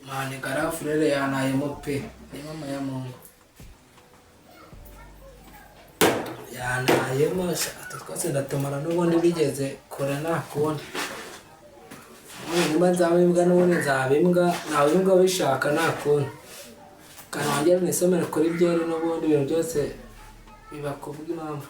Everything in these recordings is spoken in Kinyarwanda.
Mane garafurere yanayemo pe ni mama ya Mungu yanayemo twese ndatumara n'ubundi bigeze kore nakundi niba nzabimbwa n'ubundi nzabimbwa nawe imbwa bishaka nakundi kana wanjye nisomera kuri byere n'ubundi ibintu byose biba kuvuga impamvu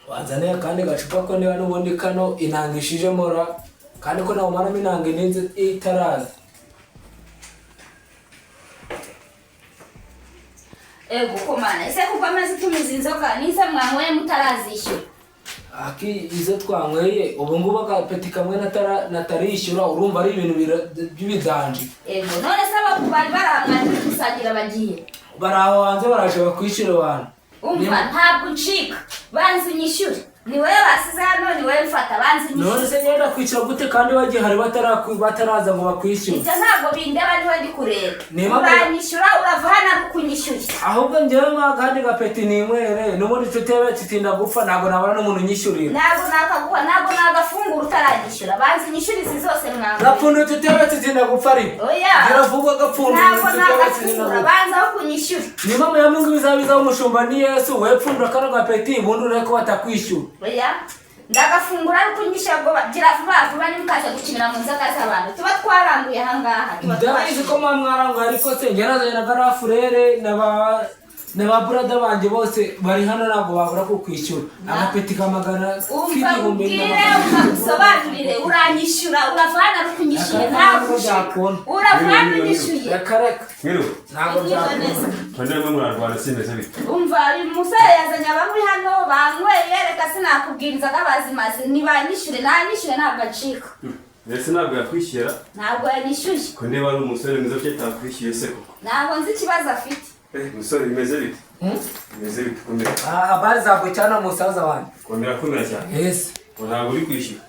wazane kandi gacupa ko niba n'ubundi kano inangishije mora kandi ko nawo maramo inanga ninze itaraza ego komana ese kuko amazi tumiza inzoga nisa mwanyweye mutarazishyura aki izo twanyweye ubu ngubu agapeti kamwe natarishyura urumva ari ibintu by'ibidanje ego none se abo bari barahamwe gusangira bagiye baraho hanze barashaka kwishyura abantu umva ntabwo ncika banzi nyishyure ni wewe basize hano ni wewe mfata banzi nyishyure none se nyenda kwishyura gute kandi bagiye hari bataraza ngo bakwishyure ibyo ntabwo bindeba niwe ndi kureba uranyishyura urava hano ari ukunyishyuye ahubwo njyewe kandi gapeti ninywere n'ubundi inshuti yawe kitinda gupfa ntabwo nabona n'umuntu unyishyurira ntabwo nakaguha ntabwo nagafungura utaranyishyura banzi nyishyure izi zose mwangu gapfundo inshuti yawe kitinda gupfa ariko oya biravugwa gapfundo ntabwo nagafungura banza aho kunyishyura ni mama ya Mungu bizabizaho umushumba ni Yesu wepfundura kano gapeti ubundi ureko batakwishyura oya ndagafungura ariko nyishyura ngo gira vuba nimukaza gukinira mu nzoga z'abantu tuba twaranguye ahangaha ndabizi ko mwaranguye ariko se ngerazanye na garafurere n'aba brother banje bose bari hano ntabwo babura kukwishyura agapeti kamagana k'igihumbi usobanurire uranyishyura uravana ari kunyishyura ntabwo uravana unyishyuye yakareka ntabwo byakunda kandi mwe murarwana simeze bite umva uyu musore yazanye abamuri hano banyweye reka sinakubwiriza n'abazimaze ntibanyishyure nanyishyure ntabwo acika ese ntabwo yakwishyura ntabwo yanyishyuye ko niba ari umusore mwiza cyo takwishyuye se koko ntabwo nzi ikibazo afite umusore bimeze bite bimeze bite komera habari za bwicana musaza wanjye komera cyane yes ntabwo uri kwishyura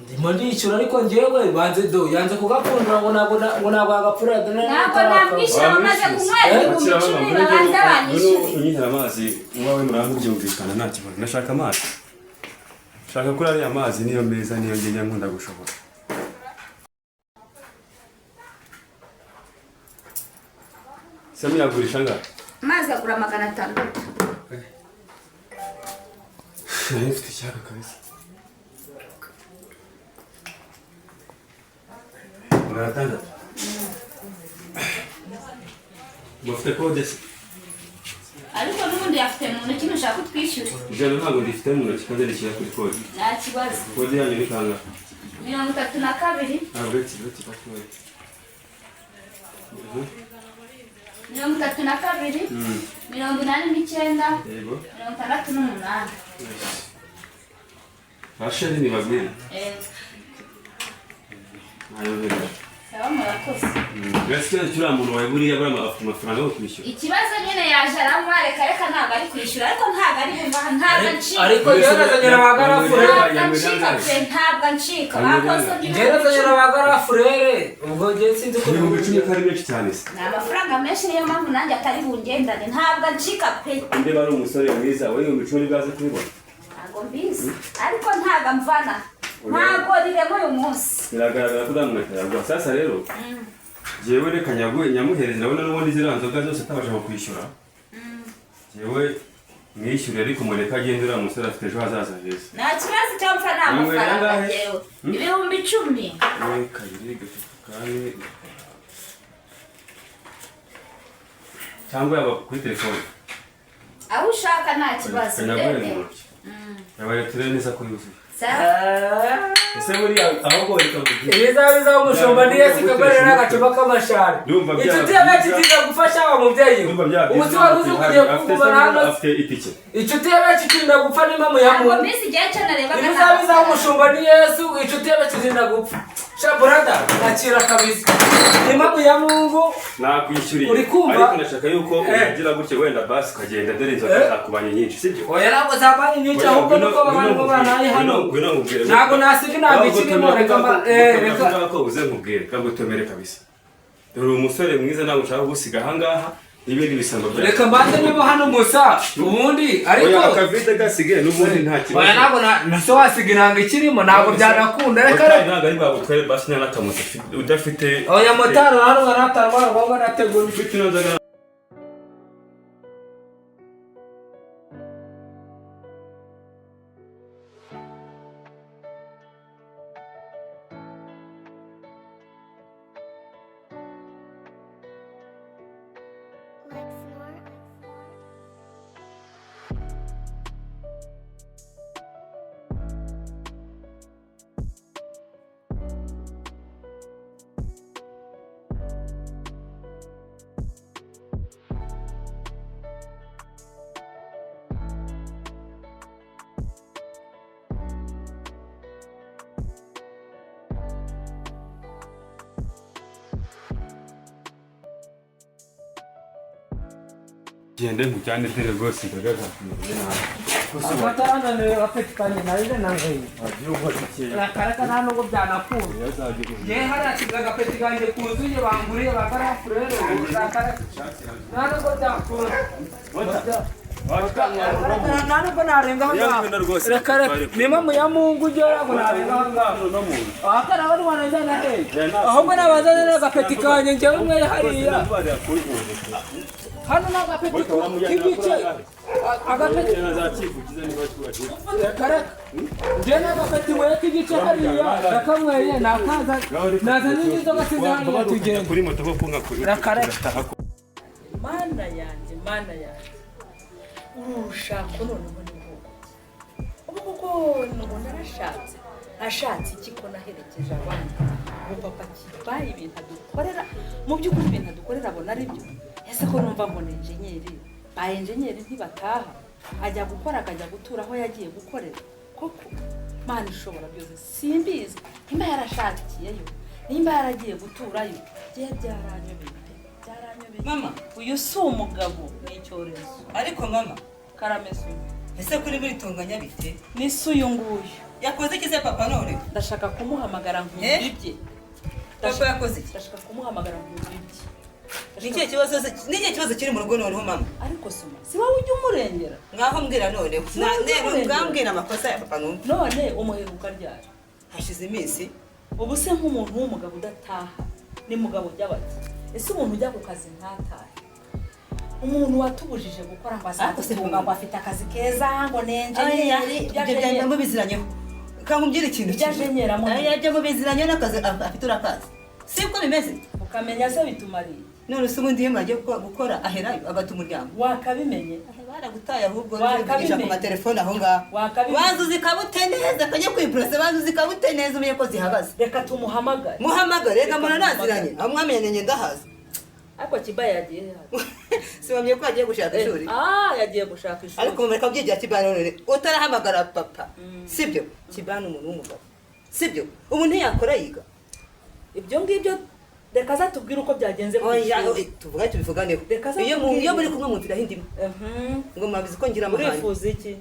ndimo ndishyura ariko njyewe banze do yanze kugapfundura ngo ntabwo agapfura ntabwo namwishyura bamaze kunywera ibihumbi 10 babanza banyishyure unyihera amazi uwawe murankubyumvikana nta kibazo nashaka amazi shaka kuri ariya amazi niyo meza niyo ngenya nkunda gushobora Sami yagurisha ngaho amazi agura 600 Nifite icyaka kabisa Muratandatu Mufite kode se ariko n'ubundi yafite mu ntoki nushaka utwishyura ijana ntabwo ndifite mu ntoki kandi rishyira kuri kode nta kibazo kode yanyu ni kangahe 32 ntabwo uretse bakubari 32 89 yego 68 bashari ni bagwira ayobereye sawa murakoze Gaskiya cyura muntu wawe buriya bari amafaranga yo kwishyura ikibazo nyine yaje aramwareka reka ntabwo ari kwishyura ariko ntabwo ari bumva ntabwo ncika ariko yerazanye abagarafurere ntabwo ncika bakoze yerazanye n'abagarafurere ubwo gihe sinzi ko ibihumbi 10 kari benshi cyane se ni amafaranga menshi niyo mpamvu nanjye atari bungendane ntabwo ncika pe ndeba ari umusore mwiza wowe ibihumbi 10 bwaze kubibona ntabwo mbizi ariko ntabwo mvana ntabwo riremo uyu munsi biragaragara ko ndamwita yagwa sasa rero jewe reka nyamuhereza ndabona n'ubundi ziriya nzoga zose atabasha kwishyura jewe mwishyure ariko mureka agende uriya musore afite ejo hazaza heza nta kibazo cyo mpfa nta mafaranga yewe ibihumbi 10 kabiri gatatu kane cyangwa yaba kuri telefone aho ushaka nta kibazo yabaye turere neza ko yuzuye ese buriya ahubwo reka ibizabizaho umushumba ni Yesu kagore n'agacupa k'amashari inshuti yacu ikiza gufasha wa mubyeyi ubuzima buzi kugiye kugumana hano afite itike inshuti yacu itinda gupfa n'impamo ya muntu ibizabizaho umushumba ni Yesu inshuti yacu itinda gupfa Shaburada nakira kabisa. Impamvu ya Mungu nakwishyuriye. Uri kumva? Ariko nashaka yuko ugira gutyo wenda basi ukagenda dore inzoga zakubanye nyinshi sibyo? Oya ntabwo zabanye nyinshi ahubwo nuko abantu banaye hano. Ntabwo nasiga ntabwo ikirimo reka ko uze nkubwire kagutomere kabisa. Dore umusore mwiza nawe ushaka gusiga ahangaha ibindi bisambo bya. Reka mbande niba hano musa ubundi ariko oya akavide gasige n'ubundi nta kibazo. Oya ntabwo naso wasiga inanga ikirimo ntabwo byanakunda reka ntabwo ari bagutware basi n'akamoto udafite. Oya motaro hano baratarwa ngoba nategura ufite inzoga. Gende nkujyane dere rwose ndagaza. Abatarana ne afekanye nayo nangaye. Agiye kiye. Rakaraka nta nubwo byanakunda. Je hari akigaga peti ganje kuzuye banguriye bakara furero rakaraka. Nta nubwo byakunda. Nta nubwo narenga hano. Rakaraka nima mu ya Mungu ugera ngo narenga hano. Akara bari wanajana he. Ahubwo nabazana n'agapeti kanje njyewe mwe hariya. Hano n'agapeti k'igice agapeti nazakivugiza niba twubashye karaka je n'agapeti we k'igice hariya nakamweye nakaza nazanye n'inzoga sizana tugenda kuri moto ko funga kuri rakaraka mana yanjye urushako noneho ni bwo ubu kuko ngo narashatse iki ko naherekeje abandi ubu papa kibaye ibintu dukorera mu by'ukuri ibintu dukorera abona ari byo ese ko numva mbona enjenyeri ntibataha ajya gukora akajya gutura aho yagiye gukorera koko mana ishobora byose simbizi nimba yarashakiyeyo nimba yaragiye guturayo byaranyobeye mama uyu si umugabo n'icyorezo ariko mama karameze ese kuri biritunganya bite n'isi uyu nguyu yakoze iki se papa none ndashaka kumuhamagara nk'ibye papa yakoze iki ndashaka kumuhamagara nk'ibye N'ikihe kibazo kiri mu rugo noneho mama ariko soma si wowe ujya umurengera ngaho mbwira noneho ngambwira amakosa ya papa numva none umuheruka ryari hashize iminsi ubu se nk'umuntu w'umugabo udataha ni mugabo by'abati ese umuntu ujya ku kazi ntatahe umuntu watubujije gukora ngo azagutunga ngo afite akazi keza ngo nenjenyeri ibyo biziranyeho kamumbwira ikintu yajya mu biziranyeho n'akazi afite urakazi sibwo bimeze ukamenya se bitumariye none se ubundi iyo mwagiye gukora aherayo agata umuryango wakabimenye baragutaye ahubwo uvugisha ku matelefone aho ngaho banza uzikabute neza akajya kwipurase banza uzikabute neza umenye ko zihagaze reka tumuhamagare muhamagare reka mbona naziranye aho mwamenyanye ndahaza ariko Kibaye yagiye si wamenye ko agiye gushaka ishuri yagiye gushaka ishuri ariko mureka byigira Kibaye none utarahamagara papa sibyo Kibaye umuntu w'umugabo sibyo ubu ntiyakora yiga ibyo ngibyo reka zatubwira uko byagenze tuvuga tubivuganeho iyo muri kumwe mu nzira hindimo ngo mwabizi ko ngira amahane urifuza iki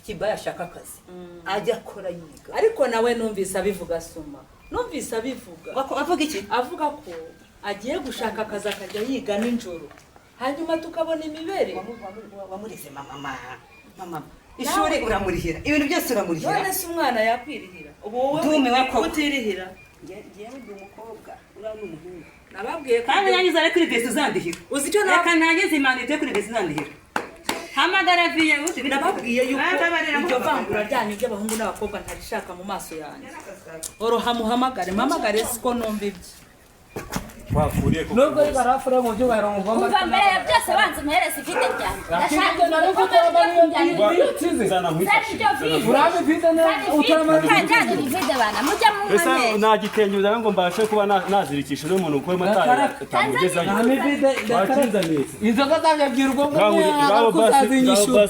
Kibaye ashaka akazi ajya akora yiga ariko nawe numvise abivuga soma numvise abivuga avuga iki avuga ko agiye gushaka akazi akajya yiga nijoro hanyuma tukabona imibere wamurize mama ishuri uramurihira ibintu byose uramurihira none se umwana yakwirihira ubu wowe utirihira ngewe ndi umukobwa uriya ni umuhungu nababwiye kandi nangize ari kuri besi uzandihira uzi icyo reka nangize imanite kuri besi uzandihira hamagara viye nababwiye yuko iryo vangura ryanyu ry'abahungu n'abakobwa ntarishaka mu maso yanjye orohamuhamagare mpamagare siko numva ibye wafuriye ko nubwo barafura mu byo bahera ngomba umva mbere ya byose banze umuhereza ifite ryanjye ndashaka nari gukora urabe vide na utarama kajyanye vide bana mujya mu neza nagitenyuza ngo mbashe kuba nazirikisha n'umuntu uko matara tamugezayo nami vide inzoga zabyabwira ubwo ngo kuzazinyishura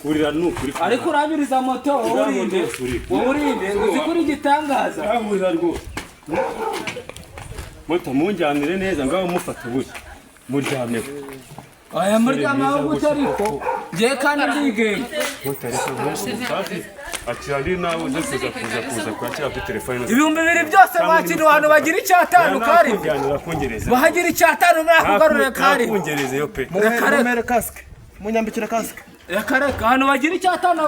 urira nukuri ariko uranyuriza moto urinde uzikuri gitangaza urira rwo Mota munjyanire neza ngaho mufata buye muryamye aya muryama gute ariko je kandi ndigenge mota ariko basi akirari nawe uze kuza kwakira kuri telefone ibihumbi bibiri byose wakiri abantu bagira icyatanu kari bahagira icyatanu murakugarurira kari kungereze yo pe mukareka kasike munyambikira kasike yakareka hano bagira icyatanu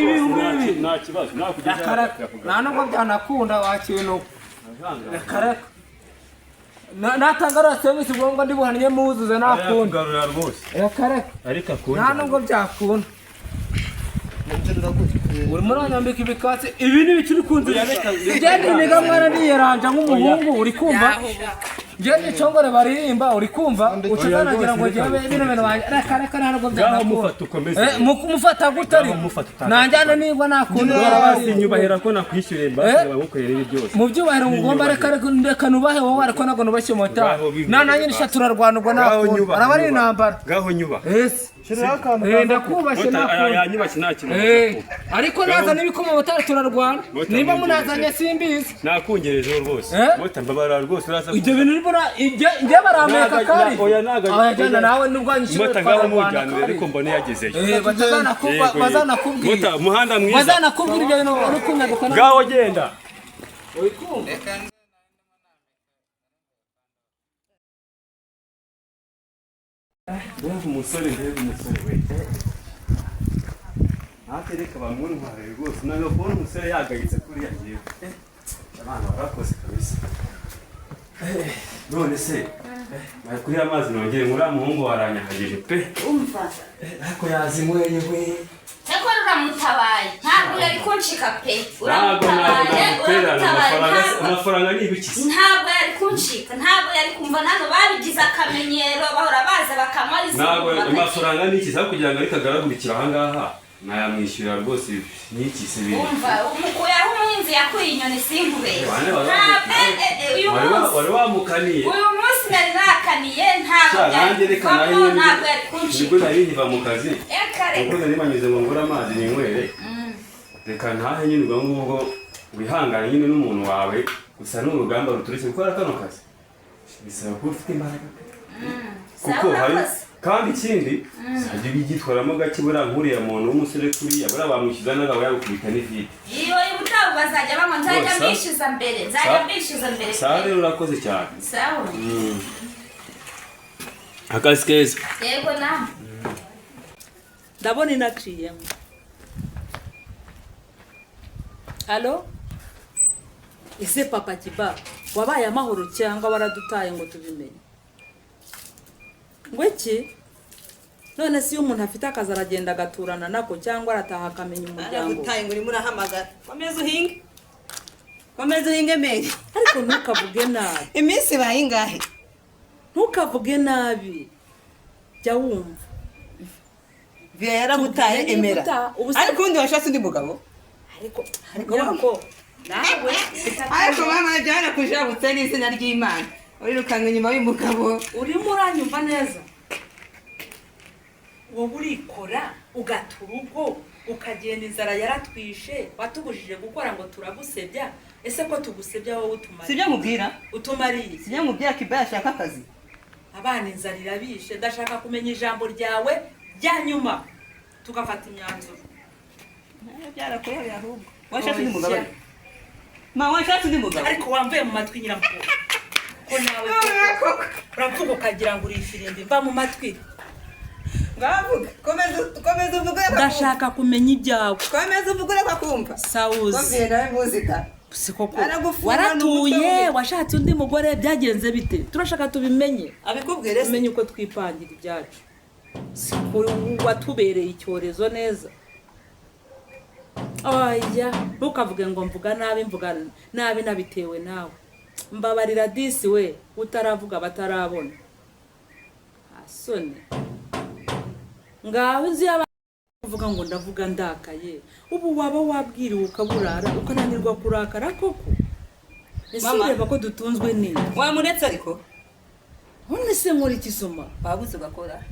ibihumbi bibiri nta kibazo nakugeza nta nubwo byanakunda wakintu yakareka natangara service ubwo ndi buhanye muzuze nakunda garura rwose yakareka ariko akunda nta nubwo byakunda uri muranyambika ibikatsi ibi ni bikiri kunzira ngende niga mwana niyeranja nk'umuhungu uri kumva ngende cyongore baririmba uri kumva utazanagira ngo jyabe bino bintu reka nta nubwo byakunda mufata gutari nanjyana nigwa nakunda barabazi nyubahera ko nakwishyuriye mbase bagukorera ibi byose mu byubahiro ngomba reka nubahe wowe ariko nago nubashye mota nananye nishaturarwana ubwo nakunda arabari intambara gaho nyuba ndakubashye nakunda ariko naza n'ibikoma motari turarwana niba munazanye simbizi nakungerejeho rwose mota mbabara rwose uraza ibyo bintu nibura njye barameka kari ayajyana nawe n'ubwanyishyura mota ngaho mujyanire ariko mbone yagezeyo bazanakubwira mota umuhanda mwiza bazanakubwira ibyo bintu uri kunyaduka ngaho genda mbega umusore we ntatereka bamuntware rwose ntabwo kubona umusore yagayitse kuriya ngewe abana barakoze kabisa none se kuri amazi nongere muri muhungu waranyahagije pe umva ariko yazimweye we cyakora uramutabaye ntabwo yari kunshika pe amafaranga ni ibiki ntabwo yari kunshika ntabwo yari kumva nano babigize akamenyero bahora baza bakamara izuba ntabwo amafaranga ni iki kugira ngo ariko agaragurikira ahangaha nayamwishyurira rwose n'iki se biri umva umukuyaho umuhinzi yakuye inyoni sinkubeye wari wamukaniye uyu munsi nari nakaniye ntabwo yari kunshika nibwo nari nkiva mu kazi kuko nari manyuze ngo ngure amazi ninywere reka ntahe nyine ubwo ngubwo wihangane nyine n'umuntu wawe gusa n'urugamba ruturutse gukora kano kazi bisaba kuba ufite imbaraga kuko hari kandi ikindi sajya bigitwaramo gake buriya nkuriya muntu w'umusore kuriya buriya bamwishyuza n'agabo yagukubita n'ifite iyo ubutaha bazajya banywa nzajya mbishyuza mbere sawa rero urakoze cyane sawa akazi keza yego nawe ndabona inaciyemo halo ese papa kiba wabaye amahoro cyangwa waradutaye ngo tubimenye ngo iki none si iyo umuntu afite akazi aragenda agaturana nako cyangwa arataha akamenya umuryango aragutaye ngo urimo urahamagara komeza uhinge meri ariko ntukavuge nabi iminsi ibaye ingahe ntukavuge nabi jya wumva yaragutaye emera ariko ubundi washatse undi mugabo ariko nawe ariko mama jana kujabutse n'izina ry'Imana urirukanga inyuma y'umugabo urimo uranyumva neza wowe urikora ugatura ubwo ukagenda inzara yaratwishe watubujije gukora ngo turagusebya ese ko tugusebya wowe utumariye sibyo mubwira utumariye sibyo mubwira kibaya ashaka akazi abana inzara irabishe ndashaka kumenya ijambo ryawe ryanyuma tugafata imyanzuro byarakoreye ahubwo washatse undi mugabo washatse undi mugabo ariko wamvuye mu matwi nyiramukuru ko nawe uravuga ukagira ngo urifirimbi mva mu matwi ngavuga komeza uvuge ndashaka kumenya ibyawe komeza uvuge bakumva sawuzi komvye nawe muzika sikoko waratuye washatse undi mugore byagenze bite turashaka tubimenye abikubwire tumenye uko twipangira ibyacu siko watubereye icyorezo neza oya ntukavuge ngo mvuga nabi nabitewe nawe mbabarira disi we utaravuga batarabona asone ngaho uzi uvuga ngo ndavuga ndakaye ubu waba wabwiriwe ukaburara ukananirwa kurakara koko ese ureba ko dutunzwe nini wamuretse ariko none se nkora ikisoma babuze ugakora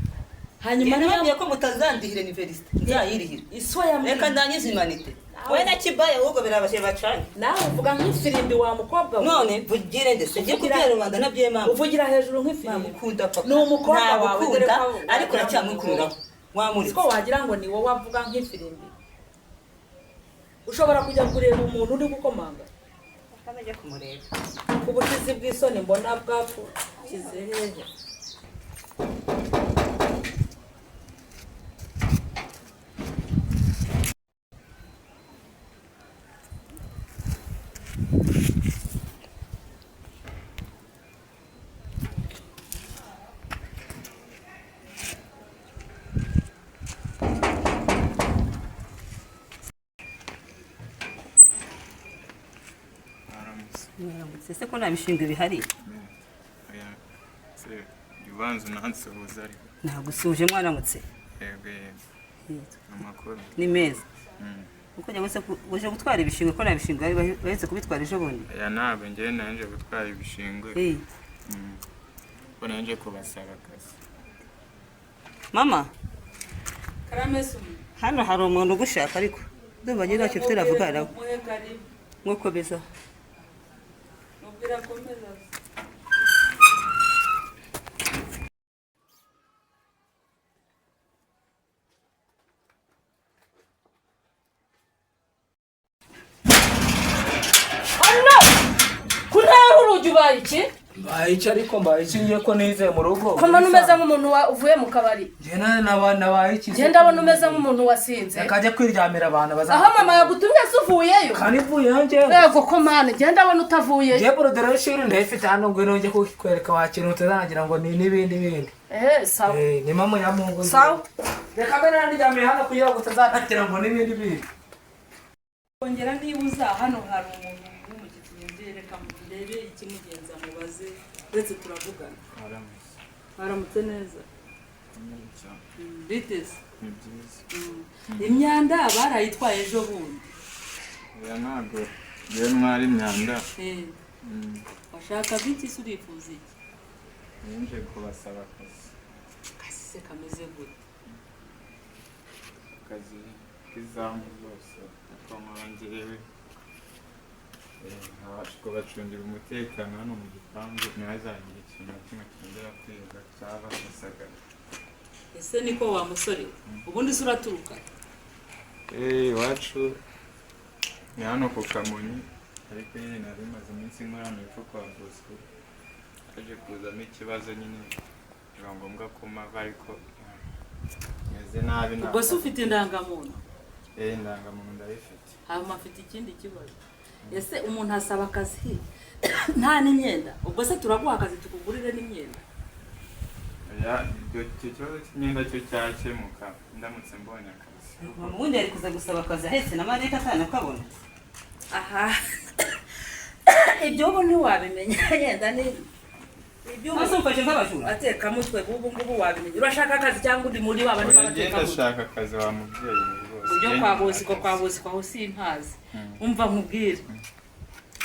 hanyuma nababwiye ko mutazandihira university nzayirihira iswa ya reka ndangize humanite we na kibaya ahubwo birabashe bacanye nawe uvuga nk'ifirimbi wa mukobwa none vugire ndetse ujye kubyara rubanda nabyo mama uvugira hejuru nk'ifirimbi mukunda papa ni umukobwa wawe dore ko ariko uracyamwikuriraho wamuri ko wagira ngo ni wowe avuga nk'ifirimbi ushobora kujya kureba umuntu uri gukomanga akamenya kumureba ku bushizi bw'isoni mbona bwapfu kizehehe ese ko nta mishinga bihari ubanza unansuhuza ariko nagusuje mwaramutse yego amakuru ni meza uko nyamuse uje gutwara ibishingwe ko nta bishinga bahetse kubitwara ejo bundi ya ntabwo njyewe nanje gutwara ibishingwe ko nanje kubasaba akazi mama Karamesu hano hari umuntu ugushaka ariko ndumva nyine ntacyo ufite uravuga nawe mwokomeza birakomeza ubaye iki? Mbaye iki ariko mbaye iki ngiye ko nize mu rugo. Ko mbona umeze nk'umuntu uvuye mu kabari. Jena n'abana baye iki? Je ndabona umeze nk'umuntu wasinze. Akajya kwiryamira abantu baza. Aho mama yagutumye suvuyeyo. Kandi vuye nje. Yego ko mana je ndabona utavuye. Je brodere shiri ndayifite hano ngo nonje kukwereka wakintu utazanagira ngo ni nibindi bindi. Sawa. Ni mama ya Mungu. Sawa. Reka bene ndyamira hano kugira ngo utazanagira ngo nibindi bindi. Kongera nibuza hano hari umuntu reka murebe ikimugenza mubaze ndetse turavugana haramutse neza biteze imyanda barayitwaye ejo bundi ya ntabwo yewe mwari imyanda bashaka biti se urifuza iki nje kubasaba akazi se kameze gute akazi k'izamu zose kuko mwangerewe kubacungira umutekano hano mu gipangu ntihazagire ikintu na kimwe cyongera kwiga cyaba gisagara. Ese niko wa musore ubundi se uraturuka? Iwacu ni hano ku Kamonyi ariko nyine nari maze iminsi nkora mu ifu kwa Bosco aje kuzamo ikibazo nyine biba ngombwa ko mava ariko meze nabi ntabwo. Ubwo se ufite indangamuntu? Indangamuntu ndayifite. Hanyuma afite ikindi kibazo. Ese umuntu asaba akazi nta n'imyenda ubwo se turaguha akazi tukugurire n'imyenda? Icyo kibazo cy'imyenda cyo cyakemuka ndamutse mbonye akazi. Ubundi yari kuza gusaba akazi ahetse na mareka atanakabona. Aha ibyo ubu ntiwabimenya yenda ni ibyo umfashe nk'abajura ateka mutwe ubu ngubu wabimenya. Urashaka akazi cyangwa uri muri baba n'abateka? Ndashaka akazi wa mubyeyi rwose. Ujyo kwa bosi kwa simpazi umva nkubwire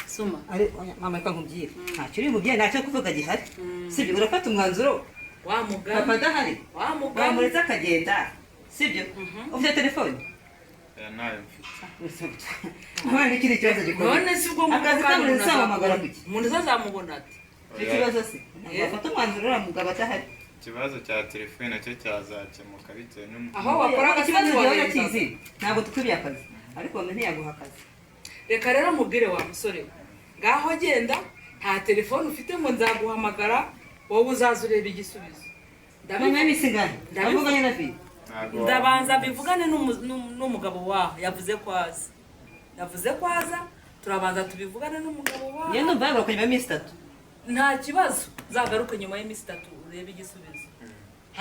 suma ari mama ka nkubwire ntacyo uri mubyeyi ntacyo kuvuga gihari sibyo urafata umwanzuro wa mugabo papa dahari wa mugabo muretse akagenda sibyo ufite telefone nayo mfite none kiri kibazo gikomeye none si ubwo akazi kamwe nsamamagara kuki umuntu azamubona ati ikibazo se afata umwanzuro uramugabo adahari ikibazo cya telefone nacyo cyazakemuka bitewe n'umuntu aho wakora ikibazo gihe kizi ntabwo tukubiye akazi ariko bamwe ntiyaguha akazi. Reka rero mubwire wa musore ngaho genda nta telefone ufite ngo nzaguhamagara wowe uzaza ureba igisubizo. Ndamenya misigana ndavuganye na vi ndabanza bivugane n'umugabo waho yavuze ko aza turabanza tubivugane n'umugabo waho yendo mbara ko nyuma y'imisi 3 nta kibazo zagaruka nyuma y'imisi 3 urebe igisubizo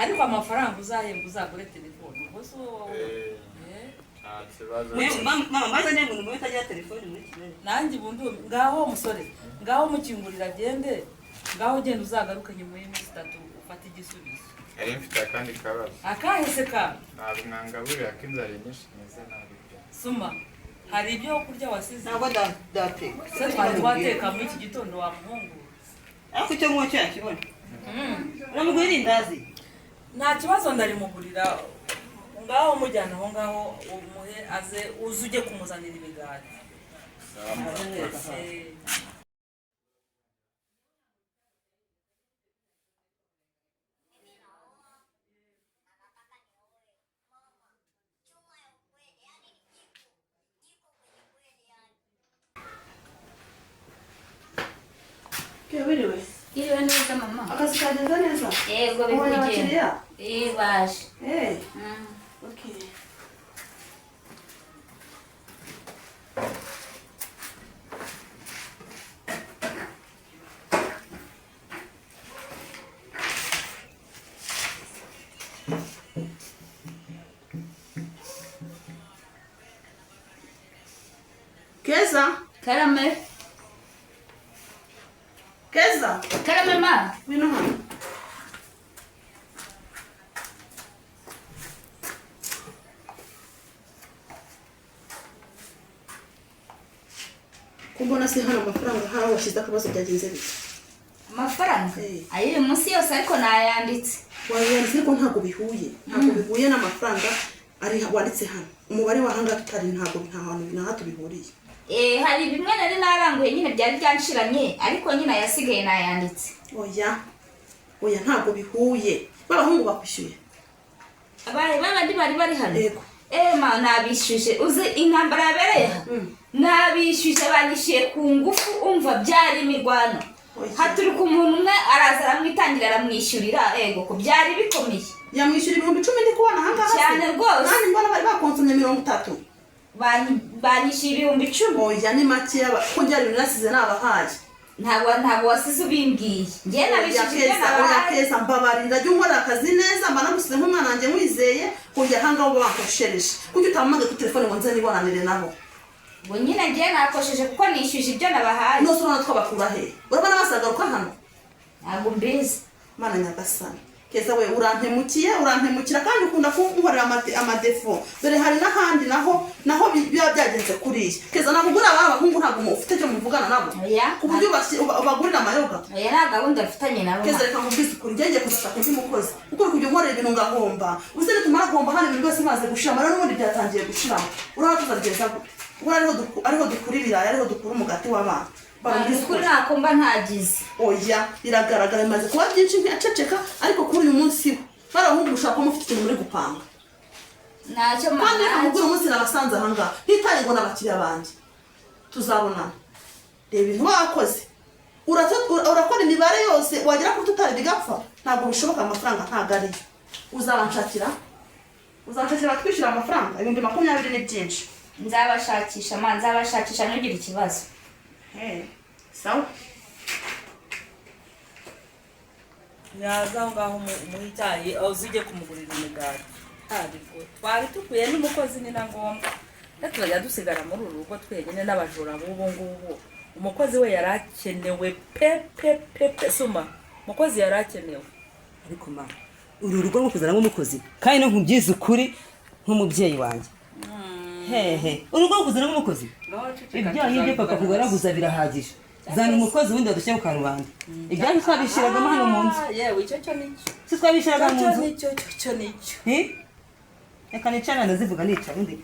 ariko amafaranga uzahembwa uzagure telefone ubwo so mama maze ne muntu mutagira telefone muri Kigali nanjye bundu ngaho musore ngaho mukingurira agende ngaho genda uzagaruka nyuma y'imisi 3 ufata igisubizo. Ari mfite kandi kabazo akahese ka ntabwo mwangaburiye akinzara nyinshi neze nabi suma hari ibyo kurya wasize ntabwo dateka se twateka muri iki gitondo wa muhungu ariko cyo mwo cyakibona uramugurira indazi nta kibazo ndarimugurira ngaho umujyana aho ngaho umuhe aze uze ujye kumuzanira imigati. Iriwe neza mama. Akazi kagenze neza? Yego Ubonye abakiriya? baje. Okay. Keza? Karame. Keza? Karame ma. Wino hano. Kumbona se hano amafaranga hawe washyize akabazo byagenze bite? Amafaranga? Ayiri munsi yose ariko nayanditse. Wayanditse ariko ntabwo bihuye. Ntabwo bihuye n'amafaranga ari wanditse hano. Umubare wahanga tutari ntabwo ntahantu bihuriye. Hari bimwe nari naranguye nyine byari byanshiranye ariko nyine yasigaye nayanditse. Oya ntabwo bihuye. Babahungu bakwishyuye. Babandi bari hano. Yego. Ma nabishyuje uzi intambara yabereye. Nabishyuje banyishyuye ku ngufu umva byari imirwano. Haturuka umuntu umwe araza aramwitangira aramwishyurira ego ko byari bikomeye. Yamwishyura 10,000 ndi kubona aha ngaha. Cyane rwose. Nani mbona bari bakonsumye 30. Banyishyuye 10,000. Oya ni make ko njyari nasize nabahaye. Ntabwo wasize ubimbwiye. Njye nabishyuje nabahaye. Keza mbabarira jya unkora akazi neza mba nagusize nk'umwana wanjye mwizeye kujya hanga ngo bankoshereje. Kuki utamamaga ku telefone ngo nze nibonanire nabo. Bo nyine njye nakosheje kuko nishyuje ibyo nabahaye. No sura natwo bakura he. Urabona basagaruka hano. Ntabwo mbizi. Mana nyagasani. Keza we urantemukira kandi ukunda kunkorera amadefo. Dore hari n'ahandi naho biba byagenze kuriya. Keza nabugura abahungu ntabwo ufite cyo muvugana nabo. Ku buryo ubagurira amayoga. Oya nta gahunda mfitanye nabo. Keza reka mubwize ukuri ngenge kuzashaka undi mukozi. Uko kujya unkorera ibintu ngahomba. Uze nitumara guhomba hano ibintu byose maze gushira rero n'ubundi byatangiye gushiramo. Uraba tuzageza gute? Ariho dukura ibirayi ariho dukura umugati w'abana. Kuri nakomba ntagize. Oya biragaragara maze kuba byinshi ntaceceka ariko kuri uyu munsi barahungu ushaka ko mufite ikintu muri gupanga. Ntacyo mama. Kandi umugore umunsi nabasanze aha ngaha hitari ngo n'abakiriya banjye. Tuzabonana. Reba ibintu wakoze. Urakora imibare yose wagera ku tutari bigapfa. Ntabwo bishoboka amafaranga ntago ari. Uzabanshakira twishyura amafaranga 20,000 ni byinshi. Nzabashakisha ntugire ikibazo. Sawa. Yaza ngaho umuhitaye uzije kumugurira imigati. Twari tukuye n'umukozi ni na ngombwa. Natwe yadusigara muri uru rugo twenyine n'abajura bubu ngubu. Umukozi we yarakenewe pe suma. Umukozi yarakenewe. Ariko mama uru rugo rukuzana nk'umukozi kandi no nkubyiza ukuri nk'umubyeyi wanjye. Urugo rukuzana nk'umukozi. Ibyo papa kugaraguza birahagije. Zana umukozi wundi wadushyira ku karubanda. Ibyo twabishiragamo hano mu nzu. Yewe icyo nicyo. Si twabishiraga mu nzu. Icyo nicyo. Reka nicana ndazivuga nica undi.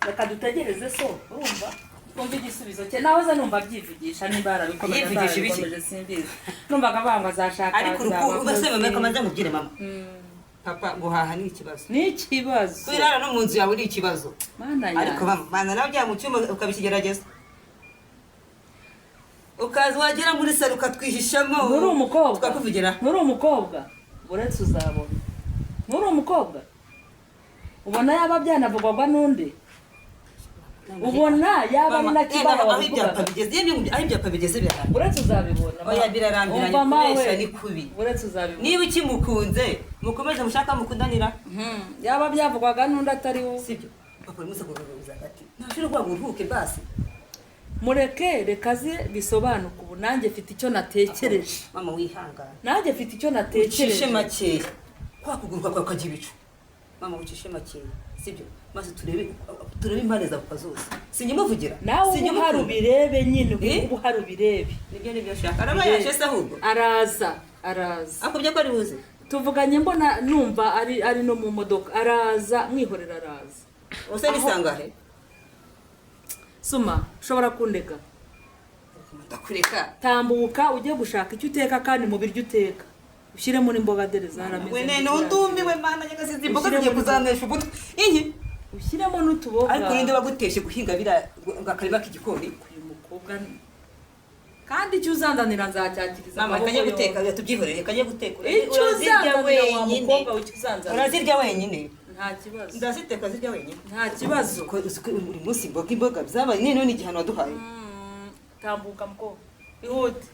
Reka dutegereze so urumva. Kumva igisubizo cye nawe za numva byivugisha niba arabikomeje simbizi. Numvaga bangwa azashaka. Ariko urukundo ubaseme kamaze mubwire mama. Papa guhaha ni ikibazo. Ni ikibazo. Kwirara no mu nzu yawe ni ikibazo. Ariko bana nawe bya mu cyumba ukabikigerageza. Ukaza wagera muri salo ukatwihishamo. Muri umukobwa. Tukakuvugira. Muri umukobwa. Uretse uzabona. Muri umukobwa. Ubona yaba byanavugwa n'undi. Ubona yaba ari nakibara wavuga. Aho ibyapa bigeze birarambye. Uretse uzabibona. Oya birarambiranye kubesha ni kubi. Uretse uzabibona. Niba ukimukunze mukomeze mushaka mukundanira. Yaba byavugwaga n'undi atari wo. Sibyo. Papa musa kuruhuza gati. Ntashobora kwa guruhuke basi. Mureke rekaze bisobanuka ubu nanjye mfite icyo natekereje. Mama wihangana. Nanjye mfite icyo natekereje. Ucishe make. Kwa kuguruka kwa kagibicu. Mama ucishe make. Sibyo. Maze turebe impande za kuzose. Sinyimuvugira. Nawe ubu birebe nyine ubu hari birebe. Nibyo shaka. Araba yashese ahubwo. Araza. Akubye ko ari buze. tuvuganye mbona numva ari no mu modoka araza mwihorera araza use bisangahe Suma ushobora kundeka ndakureka tambuka ujye gushaka icyo uteka kandi mu biryo uteka ushyiremo n'imboga dere zarameze we nene undumiwe mana nyagazizi imboga zigiye kuzanesha ubutwe inyi ushyiremo n'utuboga ariko ninde baguteshe guhinga bira ngakarima k'igikoni uyu mukobwa kandi icyo uzandanira nzacyakiriza mama kanye guteka tubyihorere kanye guteka icyo uzandanira wa mukobwa w'icyo uzandanira urazirya wenyine nta kibazo ndaziteka zirya wenyine nta kibazo uri munsi imboga byabaye none igihano waduhaye tambuka mukobwa ihute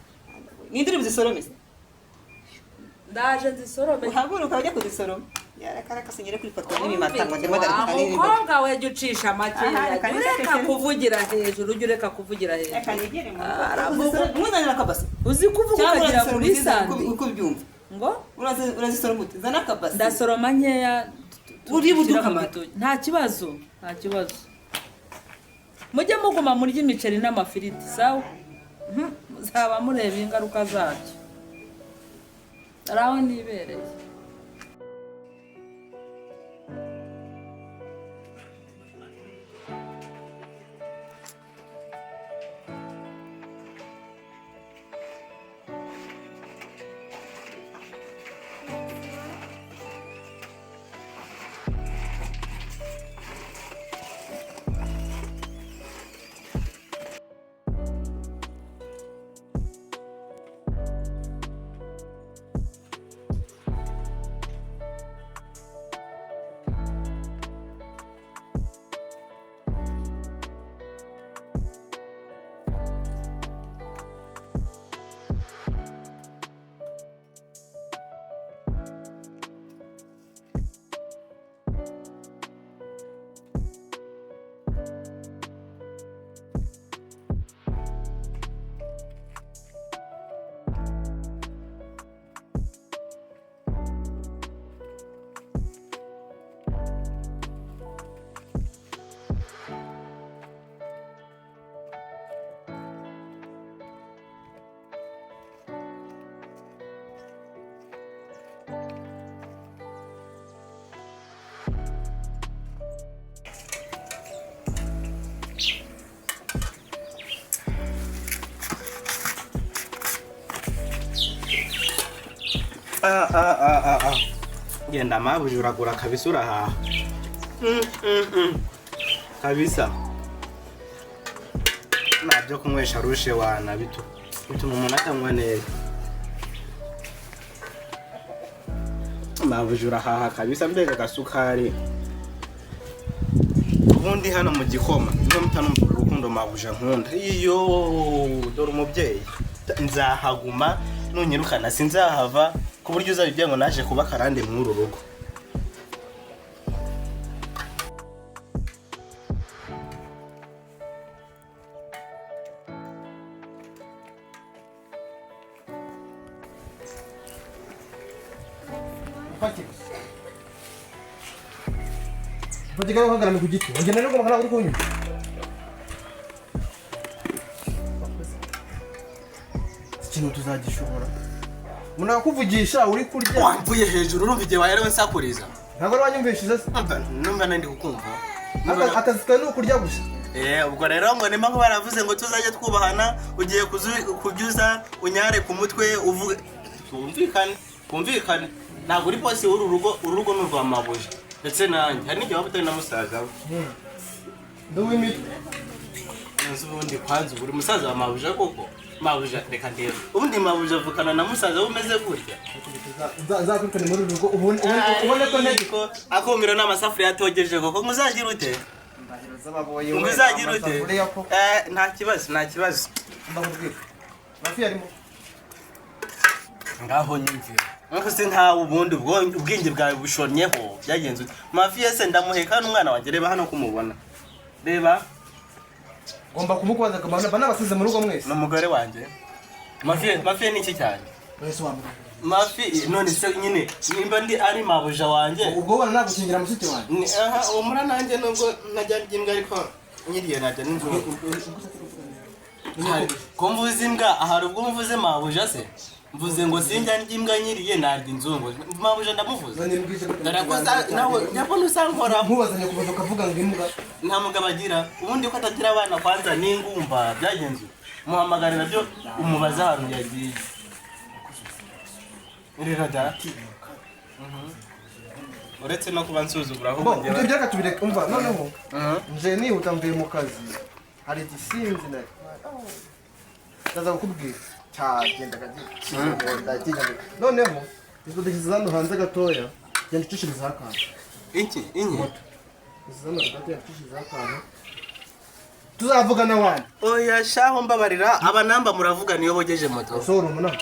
ninde uri buzisorome ndaje nzisorome uhaguruka ujya kuzisoroma yarakaraka sinyere kuri foto n'imimata ngo ndimo ndaruka nini mukobwa we jya ucisha make ureka kuvugira hejuru ujye ureka kuvugira hejuru muzanira akabasi uzi kuvuga ukagira kuri sandi uko byumva ngo urazisoroma ute zana akabasi ndasoroma nkeya uri buduka amato nta kibazo mujye muguma murya imiceri n'amafiriti sawa muzaba mureba ingaruka zabyo araho nibereye Genda mabuja uragura kabisa urahaha kabisa nabyo kunywesha rushe wana bituma umuntu atanywa neza mabuja urahaha kabisa mbega gasukari ubundi hano mu gikoma niba mutanumva urukundo mabuja nkunda iyo dore umubyeyi nzahaguma nunyirukana sinzahava ku buryo uzabibye ngo naje kuba karande muri uru rugo Patika uhagarame ku giti ugenda rero magana uri kunyuma ikintu tuzagishobora muna kuvugisha uri kurya wamvuye hejuru urumva igihe wayerewe nsakuriza ntabwo wanyumvishije se numva nandi kukumva akazi kawe ni ukurya gusa ubwo rero ngo nimba baravuze ngo tuzajye twubahana ugiye kubyuza unyare ku mutwe uvuge kumvikane ntabwo uri posi w'uru rugo n'urwa mabuja ndetse nanjye hari n'igihe waba utari na musaza we nduw'imitwe nzi ubundi kwanza uri musaza wa mabuja koko mabuja reka ndeba ubundi mabuja avukana na musaza we umeze gutya nzakwirukane muri uru rugo ubone ko ntege ko akumiro n'amasafuriya atogeje koko muzagira ute muzagira ute nta kibazo ndakubwira mafi yarimo ngaho nyumvira nkuko se ntawe ubundi ubwenge bwawe bushonyeho byagenze ute mafi yese ndamuheka n'umwana wanjye reba hano kumubona reba ngomba kumukubaza akamana banabasize mu rugo mwese n'umugore wanjye mafi ni iki cyane wese wamwe mafi none se nyine nimba ndi ari mabuja wanjye ubwo ubona nagukingira mushiki wanjye aha umura nanjye nubwo najya ry'imbwa ariko nyiriye najya n'inzu ko mvuze imbwa ahari ubwo mvuze mabuja se mvuze ngo sinjya n'imbwa nyiriye narya inzungu mabuje ndamuvuze ndarakosa nawe nyabona usankora mpubazanye kubaza ukavuga ngo imbwa nta mugabo agira ubundi ko atagira abana kwanza n'ingumba byagenze muhamagarira byo umubaza ahantu yagiye rero dati uretse no kuba nsuzugura aho ibyo byaka tubireka umva noneho nje nihuta mvuye mu kazi hari igisinzi na ndaza kukubwira cyagendaga gikigenda noneho izo dushyize hano hanze gatoya genda ucishirizaho akantu iki moto izo hano gatoya ucishirizaho akantu tuzavugana wani oya shaho mbabarira abanamba muravugana iyo bogeje moto soro umunama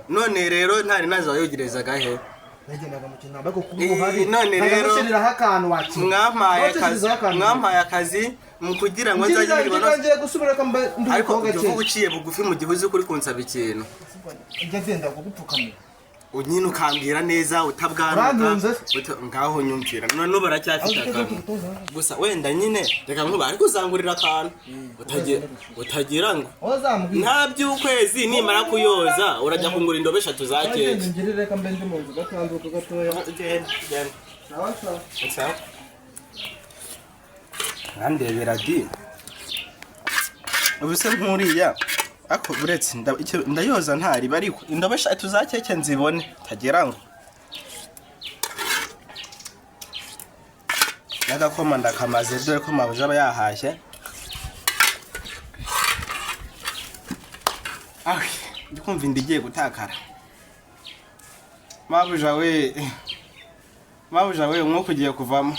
none rero ntari naza wayogerezaga he nagendaga mu kinamba ko kuba uhari none rero gushiriraho akantu wakira mwampaye akazi mu kugira ngo nzajye nibona ngiye gusubira kamba ariko uvuga uciye bugufi mu gihe uzi kuri kunsaba ikintu njye zenda kugupfukamira unyine ukambwira neza utabwanuka ngaho nyumvira none baracyafite akantu gusa wenda nyine reka nkuba ariko uzangurira akantu utagira ngo nta by'ukwezi nimara kuyoza urajya kungura indobo 3 za keke ngirire kambe ndi mu nzu gatanduka gatoya genda sawa ngandebera di ubuse nkuriya ako buretse ndayoza ntari bariko indobo 3 za keke nzibone tagira ngo nagakoma ndakamaze dore ko mabuje aba yahashye ndikumva indigiye gutakara mabuja we umwuka ugiye kuvamo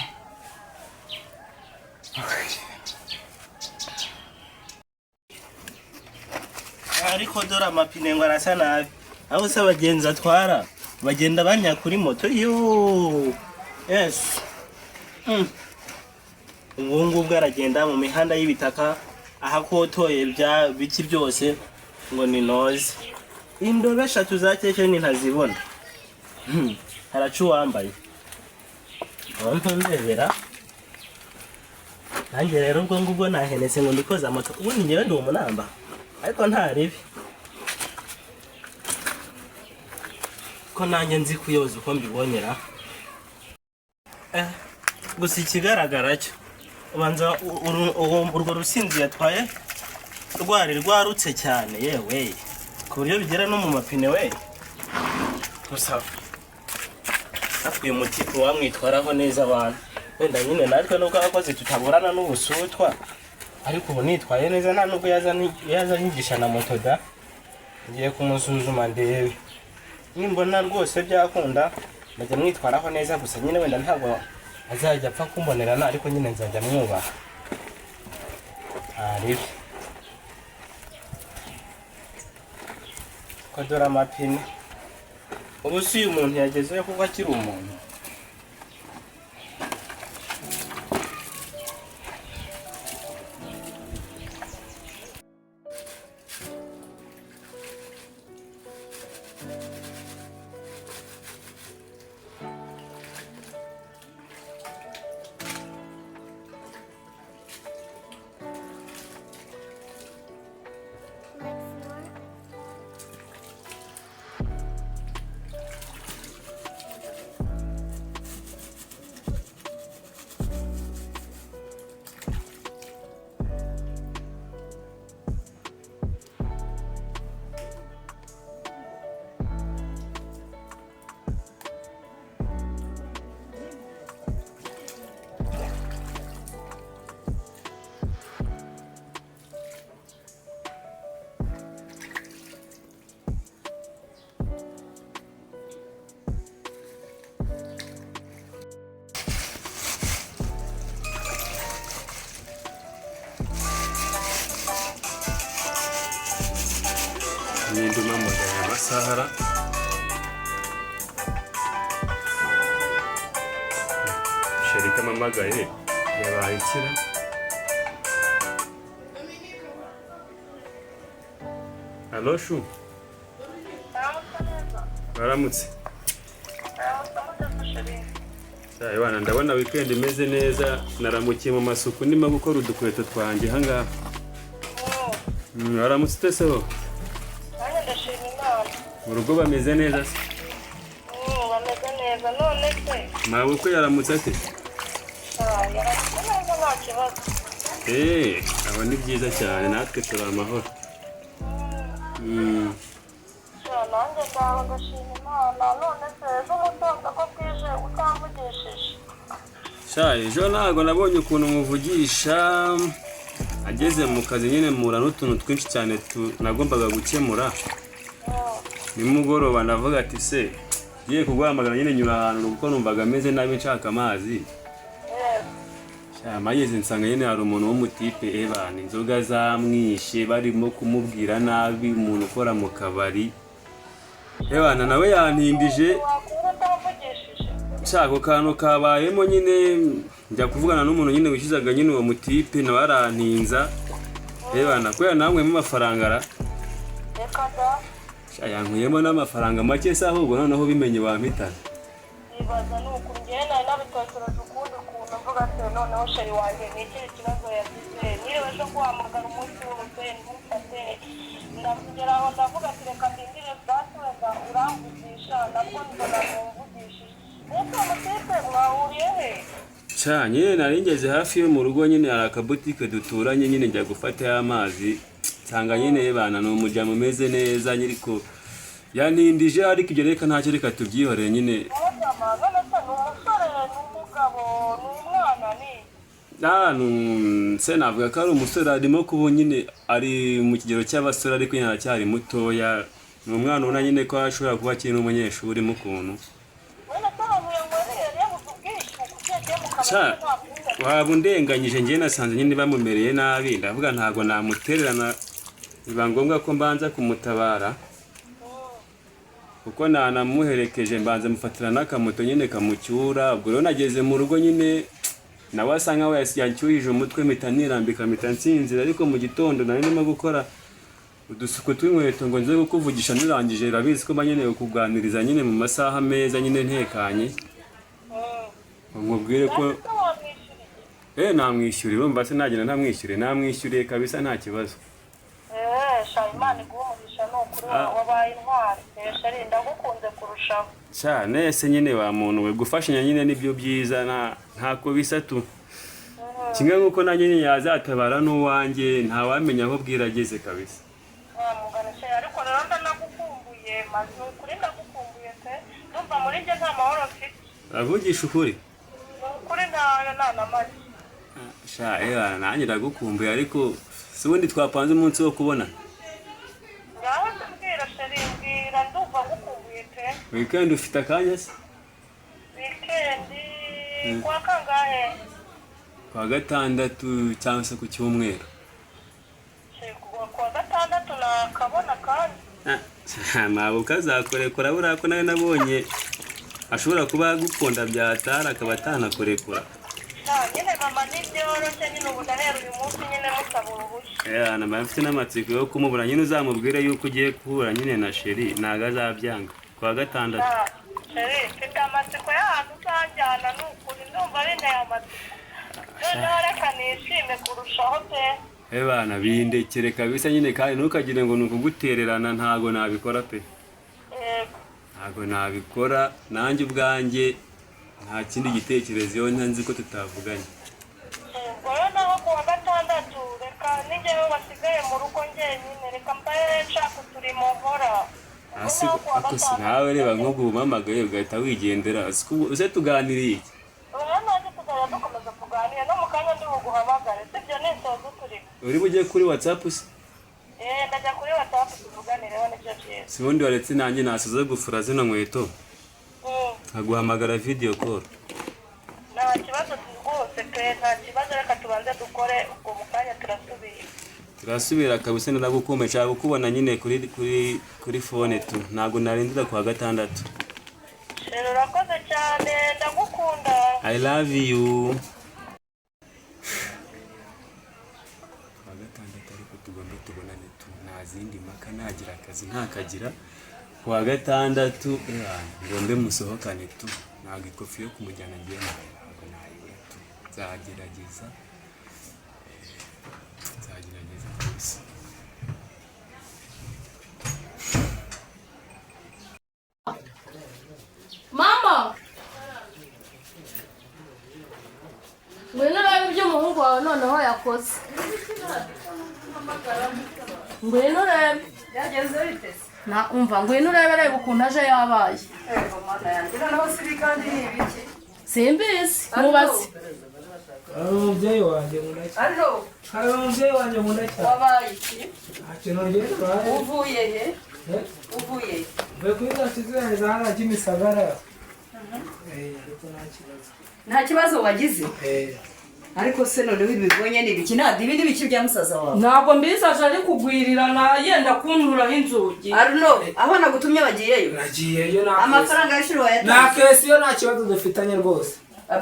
ariko dore amapine ngo arasa nabi aho se abagenzi atwara bagenda banya kuri moto yes ubu ngubu aragenda mu mihanda y'ibitaka ahakotoye biki byose ngo ni noze indobo 3 za keke ni ntazibona haracu wambaye ndebera nanjye rero ubwo ngubwo nahenetse ngo ndikoza moto ubundi ngewe ndi umunamba ariko ntaribi ko nanjye nzi kuyoza uko mbibonera gusa ikigaragara cyo ubanza urwo rusinzi yatwaye rwarutse cyane yewe ku buryo bigera no mu mapine we gusa uyu mutipe wamwitwaraho neza abantu wenda nyine natwe nuko abakozi tutaburana n'ubusutwa ariko ubu nitwaye neza nta nubwo yazanyigisha na moto da ngiye kumusuzuma ndebe nimbona rwose byakunda ndajya mwitwaraho neza gusa nyine wenda ntabwo azajya apfa kumbonerana ariko nyine nzajya mwubaha aribi ko dore amapine ubu si uyu muntu yagezeyo kuko akiri umuntu Ninduma magana masahara sharika mamagaye yabaye ikira Allo shu Baramutse Wana ndabona weekend imeze neza naramukiye mu masuku ndimo gukora udukweto twanjye hangaha Baramutse teseho mu rugo bameze neza se? Bameze neza none se. Mabukwe yaramutse ate? Yaramutse neza nta kibazo. Aba ni byiza cyane natwe turi amahoro. Nanjye ndaho ndashima Imana none se ejo umutoza ko bwije utamvugishije. Ejo ntabwo nabonye ukuntu muvugisha ageze mu kazi nyine mura n'utuntu twinshi cyane nagombaga gukemura. Nimugoroba ndavuga ati se ngiye kuguhamagara nyine nyura ahantu kuko numvaga ameze nabi nshaka amazi. Mageze nsanga nyine hari umuntu w'umutipe ebana inzoga zamwishe barimo kumubwira nabi umuntu ukora mu kabari. Ebana nawe yantindije. Ako kantu kabayemo nyine njya kuvugana n'umuntu nyine wishyuzaga nyine uwo mutipe nawe arantinza. Ebana kubera namwe mu mafaranga ara. Yankuyemo n'amafaranga make se ahubwo noneho bimenye wampitana. Ibaza nuko ngiye nari nabitekereje ukundi ukuntu mvuga ati noneho sheri wanjye ni ikindi kibazo yagize niba ejo guhamagara umunsi wose ntumfate ndakugera aho ndavuga ati reka ndindire bwatsi wenda uramvugisha nabwo mbona numvugishije ese umutipe mwahuriye he? Nyine nari ngeze hafi yo mu rugo nyine hari akabutike duturanye nyine njya gufatayo amazi nsanga nyine ebana ni umuryango umeze neza nyiriko yanindije ariko ibyo reka ntacyo reka tubyihoreye nyine. Se navuga ko ari umusore arimo kuba nyine ari mu kigero cy'abasore ariko nyine aracyari mutoya. Ni umwana ubona nyine ko ashobora kuba akiri n'umunyeshuri mu kuntu. Waba undenganyije njye nasanze nyine bamumereye nabi ndavuga ntabwo namutererana biba ngombwa ko mbanza kumutabara kuko nanamuherekeje mbanza mufatira n'akamoto nyine kamucyura. Ubwo rero nageze mu rugo nyine nawe asa nkaho yancyuhije umutwe mpita nirambika mpita nsinzira ariko mu gitondo nari ndimo gukora udusuku tw'inkweto ngo nze kukuvugisha nirangije urabizi ko mba nkeneye kukuganiriza nyine mu masaha meza nyine ntekanye. Nkubwire ko namwishyuriye urumva se nagenda namwishyuriye kabisa nta kibazo. Imana iguhe umugisha ni ukuri wabaye intwari sheri ndagukunze kurushaho. Nese nyine wa muntu we gufashanya nyine nibyo byiza ntako bisa tu kimwe nk'uko nanjye nyine yazatabara n'uwanjye ntawamenya aho bwirageze kabisa. Mugana sheri ariko rero ndanagukumbuye maze ukuri ndagukumbuye pe numva muri njye nta mahoro mfite. Avugisha ukuri? Ukuri nta make. Nanjye ndagukumbuye ariko si ubundi twapanze umunsi wo kubona. Ngaho tubwira sheri mbwira ndumva ngukumbuye pe. Weekend ufite akanya se? Weekend kwa kangahe? Kwa gatandatu cyangwa se ku cyumweru. Kwa gatandatu nakabona kandi. Ntabwo kazakorekura buriya ko nawe nabonye ashobora kuba agukunda byatara akaba atanakorekura. Nyine mama ntibyoroshye nyine ubu ndahera uyu munsi nyine musaba uruhushya. Mba mfite n'amatsiko yo kumubura nyine uzamubwire yuko ugiye guhura nyine na sheri ntabwo azabyanga kwa gatandatu. Sheri mfite amatsiko y'ahantu uzajyana ni ukuri ndumva binteye amatsiko noneho reka nishime kurushaho pe. Bana bindekere kabisa nyine kandi ntukagire ngo ni ukugutererana ntabwo nabikora pe. Ntabwo nabikora nanjye ubwanjye nta kindi gitekerezo iyo nzi ko tutavuganye. Ubwo naho kuwa gatandatu reka nijyewe wasigaye mu rugo njyenyine reka mbaye nshaka uturimo nkora. Nawe reba nk'ubwo umamagaye ugahita wigendera uze tuganiriye iki? Nanjye tuzajya dukomeza kuganira no mu kanya ndi buguhamagare sibyo nisoza uturimo. Uri bujye kuri WhatsApp se? Ndajya kuri WhatsApp tuvuganireho nibyo byiza. Si ubundi waretse nanjye nasoza gufura zino nkweto nkaguhamagara video call. Nta kibazo rwose pe nta kibazo reka tubanze dukore ubwo mu kanya turasubira kabisa ndagukumbuye nshaka kukubona nyine kuri phone tu ntabwo narindira kwa gatandatu. Rero urakoze cyane ndagukunda. I love you. Kwa gatandatu ariko tugomba tubonane tu nta zindi mpaka nagira akazi ntakagira kwa gatandatu ngombe musohokane tu ntabwo ikofi yo kumujyana ngiye ntabwo nayibura tu nzagerageza kabisa. mama ngwino urebe ibyo umuhungu wawe noneho yakoze ngwino urebe Byagenze bite? umva ngwino urebe reba ukuntu aje yabaye Mana yanjye noneho sibi kandi ni ibiki? simbizi mubaze umubyeyi wanjye munaki Allo, hari umubyeyi wanjye munaki wabaye iki? akintu ngende bahe Uvuye he? Uvuye he? mvuye kuri za kizere za hano Kimisagara ariko nta kibazo Nta kibazo wagize? Ariko se noneho ibibonye ni ibiki? Ntabwo ibi ni ibiki bya musaza wawe? ntabwo mbizi aje ari kugwirirana yenda kunturaho inzugi Arno, aho nagutumye bagiyeyo? nagiyeyo nta Amafaranga y'ishuri nta wayatanze? kesi yo nta kibazo dufitanye rwose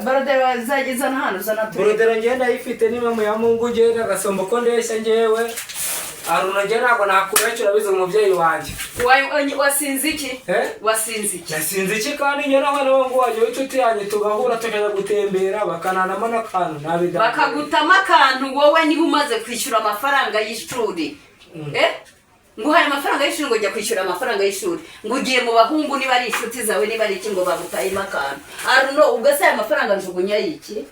Barodero wazageza hano uzana turi. borodero ngenda ayifite ni mama ya Mungu ngenda agasomba ko ndeshya ngewe Aruna nge ntabwo nakubenshi urabizi umubyeyi wanjye Wasinze iki? Wasinze iki? nasinze iki kandi nge nawe nawe ngo wajya w'inshuti yanjye tugahura tukajya gutembera bakananamo n'akantu ntabida Bakagutama akantu wowe niba umaze kwishyura amafaranga y'ishuri. Nguhaye amafaranga y'ishuri ngo jya kwishyura amafaranga y'ishuri. Ngo ugiye mu bahungu niba ari inshuti zawe niba ari iki ngo bagutayemo akantu. Aruno ubwo se aya mafaranga njugunya iki?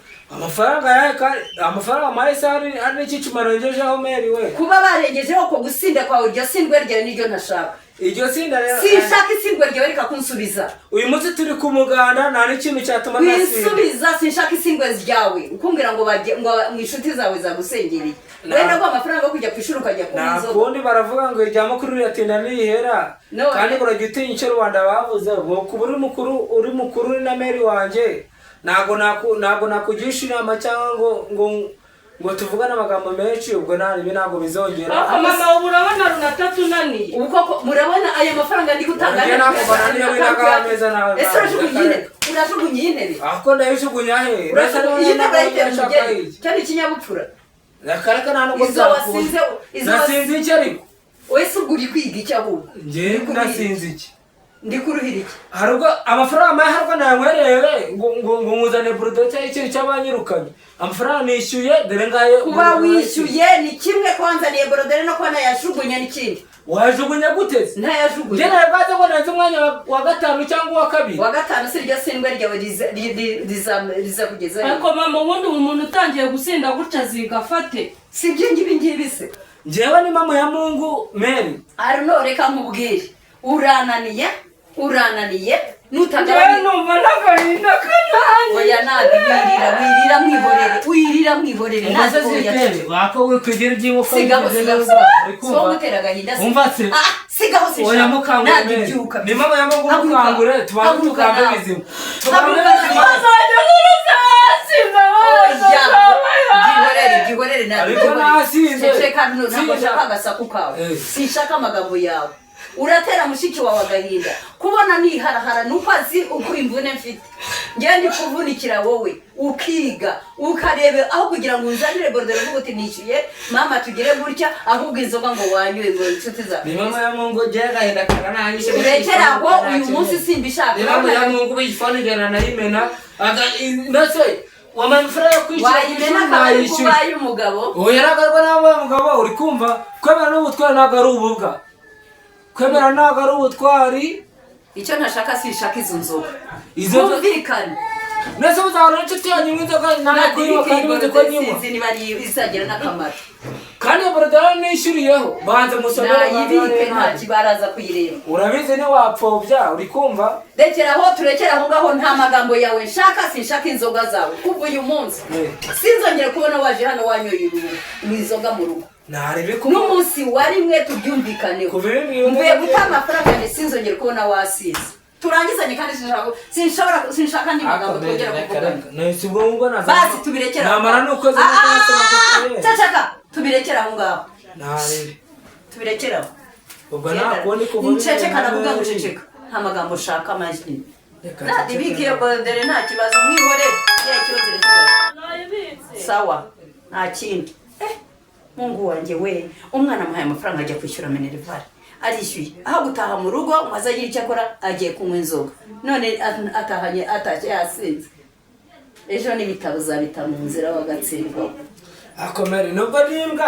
amafaranga mahise hari n'iki marengejeho meri we Kuba barengejeho ko gusinda kwawe iryo sindwe ryawe niryo ntashaka. iryo sinda rero Sinshaka isindwe ryawe reka kunsubiza. uyu munsi turi ku muganda nta n'ikintu cyatuma nasinda Wisubiza sinshaka isindwe ryawe. Ukumbwira ngo mu inshuti zawe zagusengereye. Wenda ko amafaranga yo kujya kwishura ukajya kubizo. nakundi baravuga ngo ijya mukuru riratinda nihera kandi urajya utinya icyo Rwanda bavuze ngo kuba uri mukuru uri na meri wanjye ntabwo nakugisha inama cyangwa ngo tuvugane amagambo menshi ubwo ntabwo bizongera mama ubu urabona runatatu unaniye ubu koko murabona aya mafaranga ndi gutanga ese urajugunye iyi ntebe ako ndayijugunya he iyi ntebe ayitera umugeni cyane ikinyabupfura akareka nta nubwo nasinze iki ariko wese ubwo uri kwiga iki ahubwo njye nasinze iki ndi kuruhira iki hari ubwo amafaranga mahe harwo nayanywereye ngo nkuzane burudo cyangwa ikintu cy'abanyirukanye amafaranga nishyuye dore ngaye kuba wishyuye ni kimwe kwanzaniye borodere no kuba nayashugunya n'ikindi wajugunya gute se ntayajugunya njye nawe bwaze ngo nanze umwanya wa gatanu cyangwa uwa kabiri wa gatanu si ryo sindwe ryawe riza kugeza ariko mama ubundi umuntu utangiye gusinda gutya zigafate si ibyo ngibi se njyewe ni mama ya Mungu Mary Arno reka nkubwire urananiye njyewe numva n'agahinda kanani oya ntabwo wirira mwihorere ntabwo wako wikwigira iby'ibuka sigaho so gutera agahinda sigaho se oya mukangure ni mama ya Mungu mukangure tubanze tukambe bizima gihorere sinshaka amagambo yawe uratera mushiki wawe agahinda kubona niharahara nuko azi uko imvune mfite ngewe ndi kuvunikira wowe ukiga ukarebe aho kugira ngo unzanire borodero uvuga uti nishyuye mama tugere gutya ahubwo inzoga ngo wanywe ngo inshuti zawe ni mama ya Mungu ngewe agahinda karananyishe urekera aho uyu munsi simbishaka ni mama ya Mungu b'igifone njyana nayimena ndetse wamaye amafaranga yo kwishyura wayimena akaba kubaye umugabo oya yaragarwa n'abaye umugabo uri kumva kwemera n'ubutwari ntabwo ari ububwa kwemera ntabwo ari ubutwari icyo ntashaka sinshaka izo nzoga bumvikane nese muzahora n'inshuti yanyu nk'inzoga ntabwo kuyinywa kandi muzi ko nyuma sinzi niba izagira n'akamaro kandi iyo borodero nishyuriyeho banze musomere nayibike nta kibaraza kuyireba urabizi ntiwapfobya uri kumva turekere aho ngaho nta magambo yawe nshaka sinshaka inzoga zawe kuva uyu munsi sinzongere kubona waje hano wanyoye inzoga mu rugo n'umunsi wa rimwe tubyumvikaneho mvuye guta amafaranga sinzongere kubona wasize turangizanye kandi sinshaka n'amagambo twongera kuvugana basi tubirekera namara n'ukwezi cacaka tubirekera aho ngaho tubirekera aho ubwo nakubona ko nceceka navuga ngo ceceka nta magambo ushaka amajwi nadibikiye borodere nta kibazo mwihore sawa nta kindi Mungu wanjye we umwana amuhaye amafaranga ajya kwishyura minerivare arishyuye aho gutaha mu rugo ngo azagira icyo akora agiye kunywa inzoga none atashye yasinze ejo n'ibitabo zabita mu nzira wagatsindwa akomere nubwo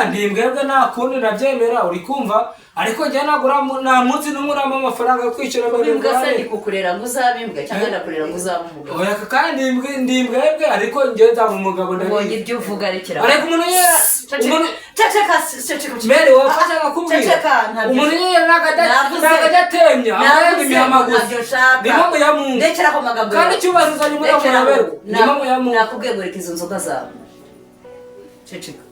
ndimbwebwe nta kundi nabyemera uri kumva ariko njye nagura nta munsi n'umwe uramo amafaranga yo kwishyura imbwa se ndi kukurera ngo uzabe imbwa cyangwa ndakurera ngo uzabe umugabo oya kandi ndimbwebwe ariko njye nzaba umugabo ubonye ibyo uvuga rekera ariko umuntu yera ceceka mbere wafasha akakubwira umuntu yera nagajya atemya abarenga imihamaguzi nimo muyamungu ndekera ko magambo kandi icyubahiro uzanye umuraberwa nimo muyamungu nakubwiye ngo reka izo nzoga zawe ceceka